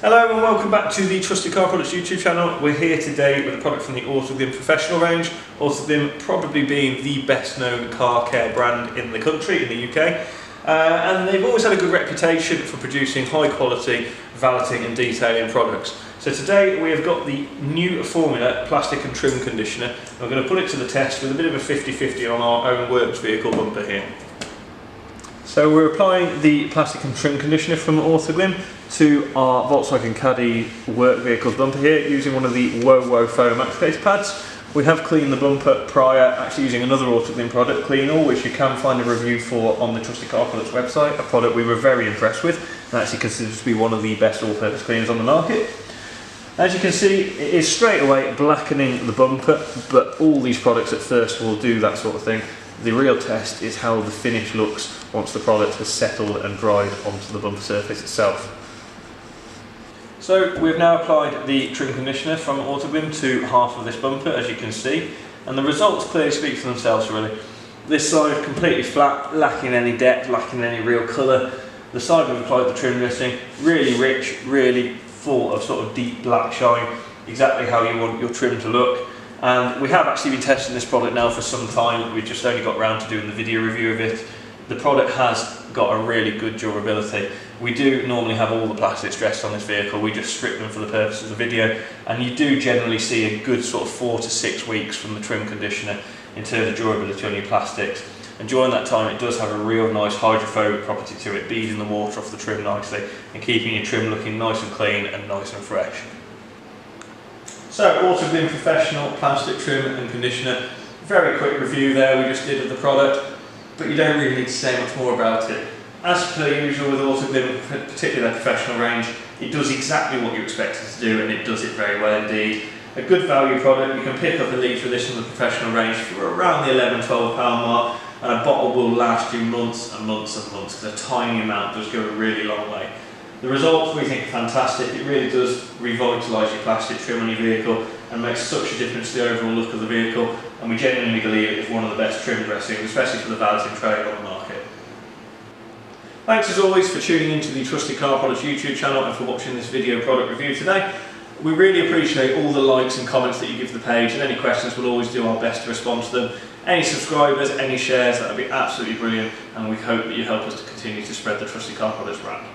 Hello and welcome back to the Trusted Car Products YouTube channel. We're here today with a product from the Autoglym Professional range. Autoglym probably being the best known car care brand in the country, in the UK. And they've always had a good reputation for producing high quality valeting and detailing products. So today we have got the new formula plastic and trim conditioner. And we're going to put it to the test with a bit of a 50-50 on our own works vehicle bumper here. So we're applying the plastic and trim conditioner from Autoglym to our Volkswagen Caddy work vehicle bumper here using one of the Wo foam applicator pads. We have cleaned the bumper prior, actually using another Autoglym product, Clean All, which you can find a review for on the Trusted Car Products website, a product we were very impressed with and actually considered to be one of the best all-purpose cleaners on the market. As you can see, it is straight away blackening the bumper, but all these products at first will do that sort of thing. The real test is how the finish looks once the product has settled and dried onto the bumper surface itself. So we've now applied the trim conditioner from Autoglym to half of this bumper, as you can see, and the results clearly speak for themselves really. This side completely flat, lacking any depth, lacking any real colour. The side we've applied the trim dressing, really rich, really full of sort of deep black shine, exactly how you want your trim to look. And we have actually been testing this product now for some time. We've just only got around to doing the video review of it. The product has got a really good durability. We do normally have all the plastics dressed on this vehicle, we just strip them for the purpose of the video, and you do generally see a good sort of 4 to 6 weeks from the trim conditioner in terms of durability on your plastics. And during that time it does have a real nice hydrophobic property to it, beading the water off the trim nicely and keeping your trim looking nice and clean and nice and fresh. So, Autoglym Professional Plastic Trim and Conditioner. Very quick review there we just did of the product, but you don't really need to say much more about it. As per usual with Autoglym, particularly their professional range, it does exactly what you expect it to do, and it does it very well indeed. A good value product. You can pick up a litre of this from the professional range for around the £11–12 mark, and a bottle will last you months and months and months, because a tiny amount does go a really long way. The results we think are fantastic. It really does revitalise your plastic trim on your vehicle and makes such a difference to the overall look of the vehicle, and we genuinely believe it is one of the best trim dressings, especially for the valeting trade on the market. Thanks as always for tuning into the Trusted Car Products YouTube channel and for watching this video product review today. We really appreciate all the likes and comments that you give the page, and any questions we'll always do our best to respond to them. Any subscribers, any shares, that would be absolutely brilliant, and we hope that you help us to continue to spread the Trusted Car Products brand.